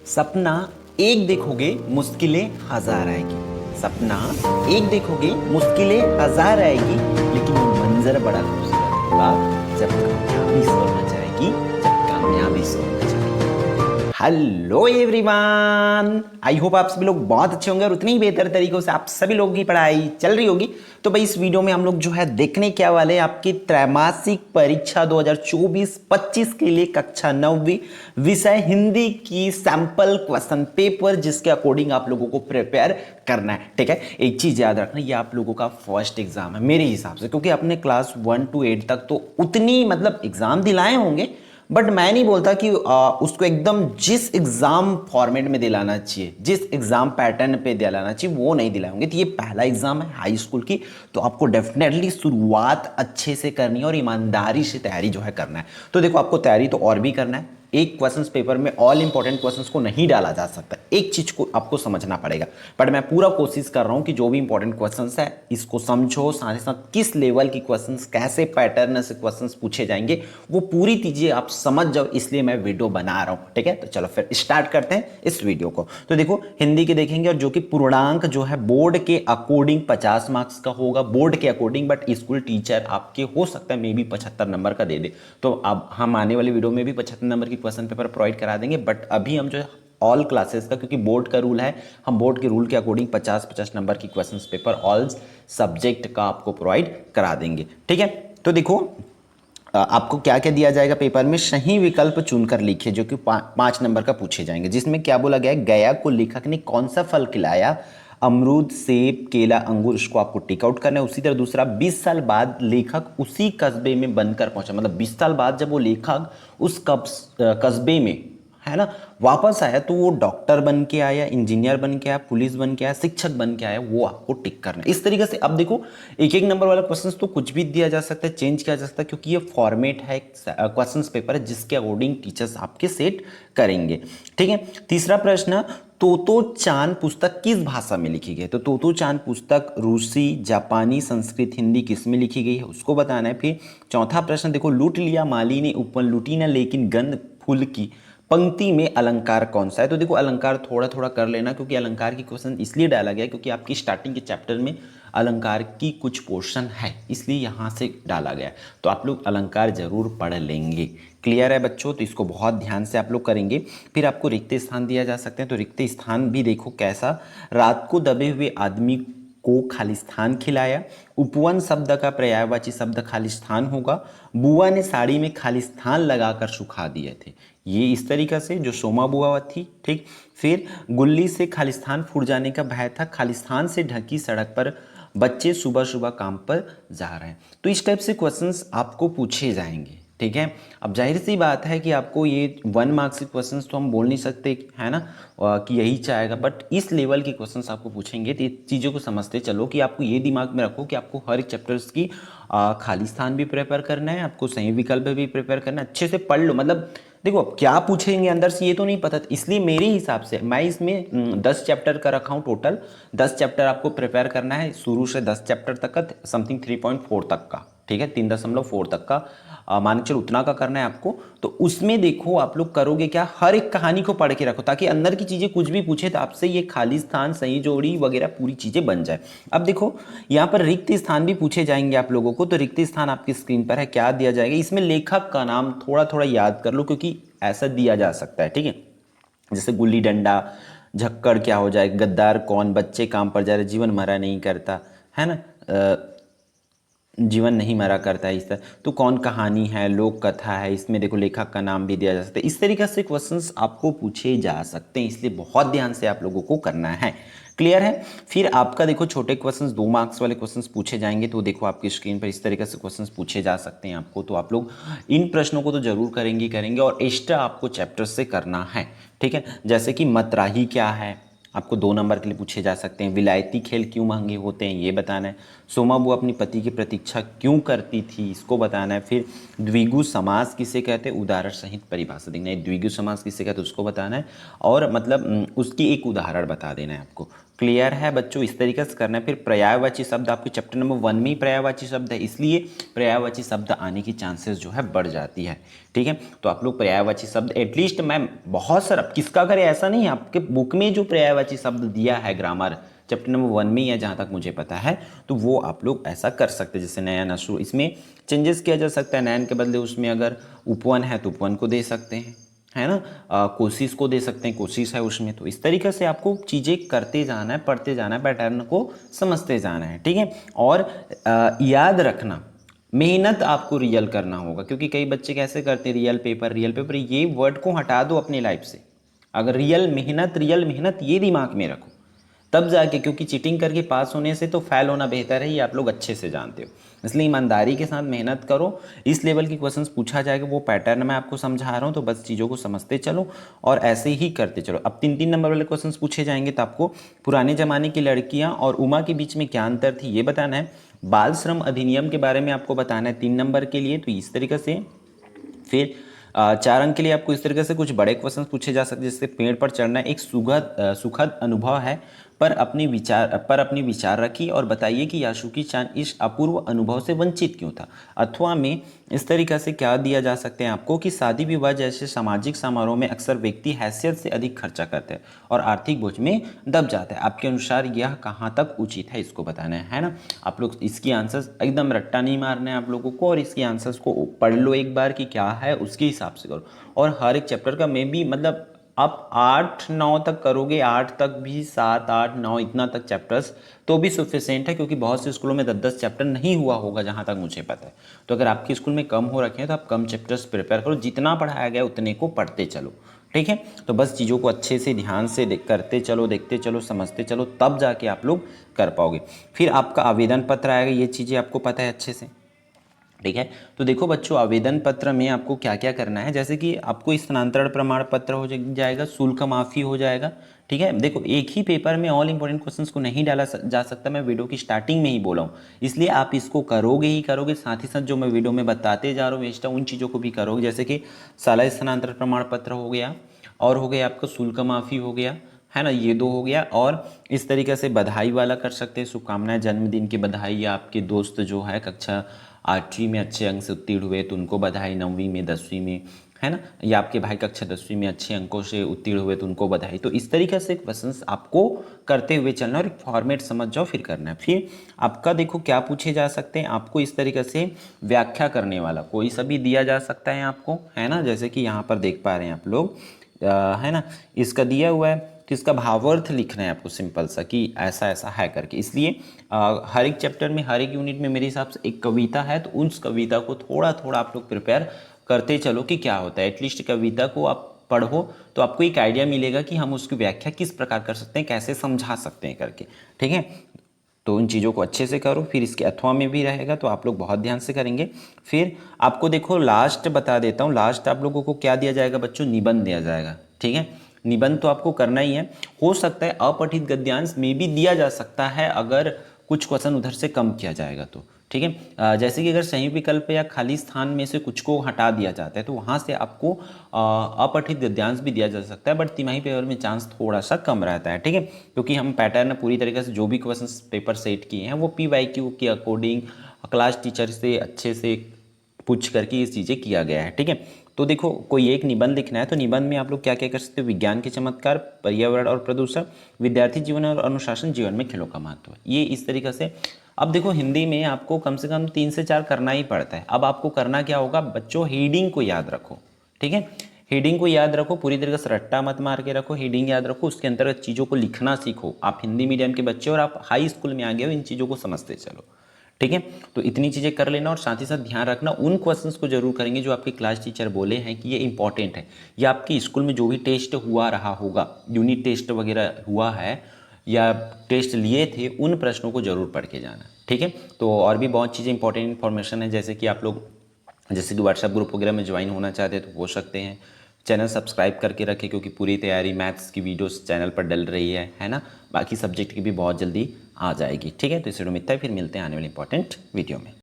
सपना एक देखोगे मुश्किलें हजार आएगी। सपना एक देखोगे मुश्किलें हजार आएगी, लेकिन वो मंजर बड़ा खूबसूरत होगा जब कामयाबी सौ न जाएगी, जब कामयाबी सौ न जाएगी। हेलो एवरीवन, आई होप आप सभी लोग बहुत अच्छे होंगे और उतनी ही बेहतर तरीकों से आप सभी लोगों की पढ़ाई चल रही होगी। तो भाई इस वीडियो में हम लोग जो है देखने क्या वाले हैं, आपकी त्रैमासिक परीक्षा 2024-25 के लिए कक्षा 9वीं विषय हिंदी की सैंपल क्वेश्चन पेपर, जिसके अकॉर्डिंग आप लोगों को प्रिपेयर करना है। ठीक है, एक चीज याद रखना, ये आप लोगों का फर्स्ट एग्जाम है मेरे हिसाब से, क्योंकि आपने क्लास 1 to 8 तक तो उतनी मतलब एग्जाम दिलाए होंगे, बट मैं नहीं बोलता कि उसको एकदम जिस एग्जाम फॉर्मेट में दिलाना चाहिए, जिस एग्जाम पैटर्न पे दिलाना चाहिए वो नहीं दिलाए होंगे। तो ये पहला एग्जाम है हाई स्कूल की, तो आपको डेफिनेटली शुरुआत अच्छे से करनी है और ईमानदारी से तैयारी जो है करना है। तो देखो, आपको तैयारी तो और भी करना है। एक क्वेश्चंस पेपर में ऑल इंपॉर्टेंट क्वेश्चंस को नहीं डाला जा सकता, एक चीज को आपको समझना पड़ेगा। बट मैं पूरा कोशिश कर रहा हूं कि जो भी इंपॉर्टेंट क्वेश्चंस है इसको समझो, साथ ही साथ किस लेवल की क्वेश्चंस, कैसे पैटर्न से क्वेश्चंस पूछे जाएंगे, वो पूरी चीजें आप समझ जाओ, इसलिए मैं वीडियो बना रहा हूं। ठीक है, तो चलो फिर स्टार्ट करते हैं इस वीडियो को। तो देखो, हिंदी के देखेंगे, और जो कि पूर्णांक जो है बोर्ड के अकॉर्डिंग 50 मार्क्स का होगा, बोर्ड के अकॉर्डिंग। बट स्कूल टीचर आपके हो सकता है मे बी 75 नंबर का दे दे, तो अब हम आने वाली वीडियो में भी 75 नंबर की क्वेश्चन पेपर प्रोवाइड करा देंगे। बट अभी हम जो है ऑल क्लासेस का, क्योंकि बोर्ड का रूल है, हम बोर्ड के रूल के अकॉर्डिंग 50-50 नंबर की क्वेश्चन पेपर ऑल सब्जेक्ट का आपको प्रोवाइड करा देंगे। ठीक है, तो देखो, आपको क्या क्या दिया जाएगा पेपर में, सही विकल्प चुनकर लिखिए, जो कि 5 नंबर का पूछे जाएंगे। जिसमें क्या बोला गया है, गया को लेखक ने कौन सा फल खिलाया, अमरूद, सेब, केला, अंगूर, इसको आपको टिक आउट करना है। उसी तरह दूसरा, 20 साल बाद लेखक उसी कस्बे में बनकर पहुंचा, मतलब 20 साल बाद जब वो लेखक उस कस्बे में, है ना, वापस आया, तो वो डॉक्टर बन के आया, इंजीनियर बन के आया, पुलिस बन के आया, शिक्षक बन के आया, वो आपको टिक करना है। इस तरीके से अब देखो, एक एक नंबर वाला क्वेश्चन तो कुछ भी दिया जा सकता है, चेंज किया जा सकता है, क्योंकि ये फॉर्मेट है, क्वेश्चन पेपर है, जिसके अकॉर्डिंग टीचर्स आपके सेट करेंगे। ठीक है, तीसरा प्रश्न, तोतो चान पुस्तक किस भाषा में लिखी गई है? तो तोतो चान पुस्तक रूसी, जापानी, संस्कृत, हिंदी किस में लिखी गई है, उसको बताना है। फिर चौथा प्रश्न देखो, लूट लिया माली ने उपवन, लूटी ना लेकिन गंध फूल की, पंक्ति में अलंकार कौन सा है? तो देखो, अलंकार थोड़ा थोड़ा कर लेना, क्योंकि अलंकार की क्वेश्चन इसलिए डाला गया है क्योंकि आपकी स्टार्टिंग के चैप्टर में अलंकार की कुछ पोर्शन है, इसलिए यहाँ से डाला गया। तो आप लोग अलंकार जरूर पढ़ लेंगे। क्लियर है बच्चों? तो इसको बहुत ध्यान से आप लोग करेंगे। फिर आपको रिक्त स्थान दिया जा सकते हैं, तो रिक्त स्थान भी देखो कैसा, रात को दबे हुए आदमी को खालिस्तान खिलाया, उपवन शब्द का पर्यायवाची शब्द खालिस्तान होगा, बुआ ने साड़ी में खालिस्तान लगाकर सुखा दिए थे, ये इस तरीका से जो सोमा बुआ थी। ठीक, फिर गुल्ली से खालिस्तान फूट जाने का भय था, खालिस्तान से ढकी सड़क पर बच्चे सुबह सुबह काम पर जा रहे हैं। तो इस टाइप से क्वेश्चंस आपको पूछे जाएंगे। ठीक है, अब जाहिर सी बात है कि आपको ये 1 मार्क्स के क्वेश्चंस तो हम बोल नहीं सकते, है ना, कि यही चाहेगा, बट इस लेवल के क्वेश्चंस आपको पूछेंगे। तो ये चीज़ों को समझते चलो कि आपको ये दिमाग में रखो कि आपको हर एक चैप्टर्स की खालिस्तान भी प्रिपेयर करना है, आपको सही विकल्प भी प्रिपेयर करना है। अच्छे से पढ़ लो, मतलब देखो अब क्या पूछेंगे अंदर से ये तो नहीं पता, इसलिए मेरे हिसाब से मैं इसमें 10 चैप्टर का रखा हूँ टोटल। 10 चैप्टर आपको प्रिपेयर करना है, शुरू से 10 चैप्टर तक का, समथिंग 3.4 तक का। ठीक है, 3.4 तक का मान के चलो, उतना का करना है आपको। तो उसमें देखो आप लोग करोगे क्या, हर एक कहानी को पढ़ के रखो, ताकि अंदर की चीज़ें कुछ भी पूछे तो आपसे ये खालिस्तान, सही जोड़ी वगैरह पूरी चीज़ें बन जाए। अब देखो, यहाँ पर रिक्त स्थान भी पूछे जाएंगे आप लोगों को, तो रिक्त स्थान आपकी स्क्रीन पर है, क्या दिया जाएगा, इसमें लेखक का नाम थोड़ा थोड़ा याद कर लो, क्योंकि ऐसा दिया जा सकता है। ठीक है, जैसे गुल्ली डंडा, झक्कड़ क्या हो जाए, गद्दार कौन, बच्चे काम पर जा रहे, जीवन मरा नहीं करता, है ना, जीवन नहीं मरा करता है, इस तरह। तो कौन कहानी है, लोक कथा है, इसमें देखो लेखक का नाम भी दिया जा सकता है। इस तरीके से क्वेश्चंस आपको पूछे जा सकते हैं, इसलिए बहुत ध्यान से आप लोगों को करना है। क्लियर है? फिर आपका देखो, छोटे क्वेश्चंस 2 मार्क्स वाले क्वेश्चंस पूछे जाएंगे, तो देखो आपकी स्क्रीन पर इस तरीके से क्वेश्चंस पूछे जा सकते हैं आपको। तो आप लोग इन प्रश्नों को तो जरूर करेंगे और एक्स्ट्रा आपको चैप्टर से करना है। ठीक है, जैसे कि मतराही क्या है, आपको 2 नंबर के लिए पूछे जा सकते हैं। विलायती खेल क्यों महंगे होते हैं, ये बताना है। सोमा बुआ अपनी पति की प्रतीक्षा क्यों करती थी, इसको बताना है। फिर द्विगु समास किसे कहते हैं, उदाहरण सहित परिभाषा देना है। द्विगु समास किसे कहते हैं उसको बताना है, और मतलब उसकी एक उदाहरण बता देना है आपको। क्लियर है बच्चों? इस तरीके से करना है। फिर पर्यायवाची शब्द आपके चैप्टर नंबर 1 में ही पर्यायवाची शब्द है, इसलिए पर्यायवाची शब्द आने की चांसेस जो है बढ़ जाती है। ठीक है, तो आप लोग पर्यायवाची शब्द एटलीस्ट, मैं बहुत सारा किसका करे ऐसा नहीं है, आपके बुक में जो पर्यायवाची शब्द दिया है ग्रामर चैप्टर नंबर 1 में या जहाँ तक मुझे पता है, तो वो आप लोग ऐसा कर सकते हैं। जैसे नयन अश्रु, इसमें चेंजेस किया जा सकता है। नयन के बदले उसमें अगर उपवन है तो उपवन को दे सकते हैं, है ना। कोशिश को दे सकते हैं, कोशिश है उसमें। तो इस तरीके से आपको चीज़ें करते जाना है, पढ़ते जाना है, पैटर्न को समझते जाना है। ठीक है, और याद रखना, मेहनत आपको रियल करना होगा, क्योंकि कई बच्चे कैसे करते हैं, रियल पेपर, ये वर्ड को हटा दो अपनी लाइफ से। अगर रियल मेहनत ये दिमाग में रखो, तब जाके, क्योंकि चीटिंग करके पास होने से तो फेल होना बेहतर है, ये आप लोग अच्छे से जानते हो। इसलिए ईमानदारी के साथ मेहनत करो। इस लेवल की क्वेश्चंस पूछा जाएगा, वो पैटर्न मैं आपको समझा रहा हूँ, तो बस चीज़ों को समझते चलो और ऐसे ही करते चलो। अब 3-3 नंबर वाले क्वेश्चंस पूछे जाएंगे, तो आपको पुराने ज़माने की लड़कियाँ और उमा के बीच में क्या अंतर थी ये बताना है। बाल श्रम अधिनियम के बारे में आपको बताना है 3 नंबर के लिए, तो इस तरीके से। फिर 4 अंक के लिए आपको इस तरीके से कुछ बड़े क्वेश्चन पूछे जा सकते हैं, जैसे पेड़ पर चढ़ना एक सुखद अनुभव है, पर अपनी विचार रखी और बताइए कि यासुकी चान इस अपूर्व अनुभव से वंचित क्यों था। अथवा में इस तरीके से क्या दिया जा सकते हैं आपको कि शादी विवाह जैसे सामाजिक समारोह में अक्सर व्यक्ति हैसियत से अधिक खर्चा करते हैं और आर्थिक बोझ में दब जाता है। आपके अनुसार यह कहाँ तक उचित है, इसको बताना है ना। आप लोग इसकी आंसर्स एकदम रट्टा नहीं मारना है आप लोगों को, और इसकी आंसर्स को पढ़ लो एक बार कि क्या है, उसके हिसाब से करो। और हर एक चैप्टर का मे भी मतलब आप 8-9 तक करोगे, 8 तक भी, 7-8-9 इतना तक चैप्टर्स तो भी सफिशिएंट है, क्योंकि बहुत से स्कूलों में 10-10 चैप्टर नहीं हुआ होगा जहाँ तक मुझे पता है। तो अगर आपके स्कूल में कम हो रखे हैं तो आप कम चैप्टर्स प्रिपेयर करो, जितना पढ़ाया गया उतने को पढ़ते चलो। ठीक है, तो बस चीज़ों को अच्छे से ध्यान से करते चलो, देखते चलो, समझते चलो, तब जाके आप लोग कर पाओगे। फिर आपका आवेदन पत्र आएगा, ये चीज़ें आपको पता है अच्छे से। ठीक है, तो देखो बच्चों, आवेदन पत्र में आपको क्या क्या करना है, जैसे कि आपको स्थानांतरण प्रमाण पत्र हो जाएगा, शुल्क माफ़ी हो जाएगा। ठीक है, देखो एक ही पेपर में ऑल इंपॉर्टेंट क्वेश्चंस को नहीं डाला जा सकता, मैं वीडियो की स्टार्टिंग में ही बोला हूँ, इसलिए आप इसको करोगे ही करोगे, साथ ही साथ जो मैं वीडियो में बताते जा रहा हूँ एक्स्ट्रा उन चीज़ों को भी करोगे, जैसे कि शाला स्थानांतरण प्रमाण पत्र हो गया, और हो गया आपका शुल्क माफ़ी हो गया, है ना, ये 2 हो गया। और इस तरीके से बधाई वाला कर सकते हैं, शुभकामनाएं, जन्मदिन की बधाई, या आपके दोस्त जो है कक्षा 8वीं में अच्छे अंक से उत्तीर्ण हुए तो उनको बधाई, 9वीं में, 10वीं में, है ना, या आपके भाई कक्षा 10वीं में अच्छे अंकों से उत्तीर्ण हुए तो उनको बधाई। तो इस तरीके से क्वेश्चंस आपको करते हुए चलना और एक फॉर्मेट समझ जाओ, फिर करना है। फिर आपका देखो क्या पूछे जा सकते हैं, आपको इस तरीके से व्याख्या करने वाला कोई सा भी दिया जा सकता है आपको, है ना, जैसे कि यहाँ पर देख पा रहे हैं आप लोग, है ना, इसका दिया हुआ है, तो इसका भावार्थ लिखना है आपको सिंपल सा कि ऐसा ऐसा है करके। इसलिए हर एक चैप्टर में, हर एक यूनिट में मेरे हिसाब से एक कविता है, तो उस कविता को थोड़ा थोड़ा आप लोग प्रिपेयर करते चलो कि क्या होता है। एटलीस्ट कविता को आप पढ़ो तो आपको एक आइडिया मिलेगा कि हम उसकी व्याख्या किस प्रकार कर सकते हैं, कैसे समझा सकते हैं करके। ठीक है, तो उन चीज़ों को अच्छे से करो। फिर इसके अथवा में भी रहेगा, तो आप लोग बहुत ध्यान से करेंगे। फिर आपको देखो लास्ट बता देता हूँ, लास्ट आप लोगों को क्या दिया जाएगा बच्चों, निबंध दिया जाएगा। ठीक है, निबंध तो आपको करना ही है, हो सकता है अपठित गद्यांश में भी दिया जा सकता है अगर कुछ क्वेश्चन उधर से कम किया जाएगा तो। ठीक है, जैसे कि अगर सही विकल्प या खाली स्थान में से कुछ को हटा दिया जाता है तो वहाँ से आपको अपठित गद्यांश भी दिया जा सकता है, बट तिमाही पेपर में चांस थोड़ा सा कम रहता है। ठीक है, क्योंकि हम पैटर्न पूरी तरीके से जो भी क्वेश्चन पेपर सेट किए हैं वो PYQ के अकॉर्डिंग क्लास टीचर से अच्छे से पूछ करके ये चीज़ें किया गया है। ठीक है, तो देखो कोई एक निबंध लिखना है तो निबंध में आप लोग क्या क्या कर सकते हो, विज्ञान के चमत्कार, पर्यावरण और प्रदूषण, विद्यार्थी जीवन और अनुशासन, जीवन में खेलों का महत्व, ये इस तरीके से। अब देखो हिंदी में आपको कम से कम 3 से 4 करना ही पड़ता है। अब आपको करना क्या होगा बच्चों, हेडिंग को याद रखो। ठीक है, हेडिंग को याद रखो, पूरी तरीके से रट्टा मत मार के रखो, हेडिंग याद रखो, उसके अंतर्गत चीज़ों को लिखना सीखो। आप हिंदी मीडियम के बच्चे और आप हाई स्कूल में आ गए हो, इन चीज़ों को समझते चलो। ठीक है, तो इतनी चीज़ें कर लेना, और साथ ही साथ ध्यान रखना उन क्वेश्चंस को जरूर करेंगे जो आपके क्लास टीचर बोले हैं कि ये इंपॉर्टेंट है, या आपके स्कूल में जो भी टेस्ट हुआ रहा होगा, यूनिट टेस्ट वगैरह हुआ है या टेस्ट लिए थे, उन प्रश्नों को जरूर पढ़ के जाना। ठीक है, तो और भी बहुत चीज़ें इंपॉर्टेंट इन्फॉर्मेशन है, जैसे कि आप लोग जैसे कि व्हाट्सएप ग्रुप वगैरह में ज्वाइन होना चाहते हैं तो हो सकते हैं। चैनल सब्सक्राइब करके रखें, क्योंकि पूरी तैयारी मैथ्स की वीडियोस चैनल पर डल रही है ना, बाकी सब्जेक्ट की भी बहुत जल्दी आ जाएगी। ठीक है, तो इस वीडियो में इतना ही, फिर मिलते हैं आने वाले इंपॉर्टेंट वीडियो में।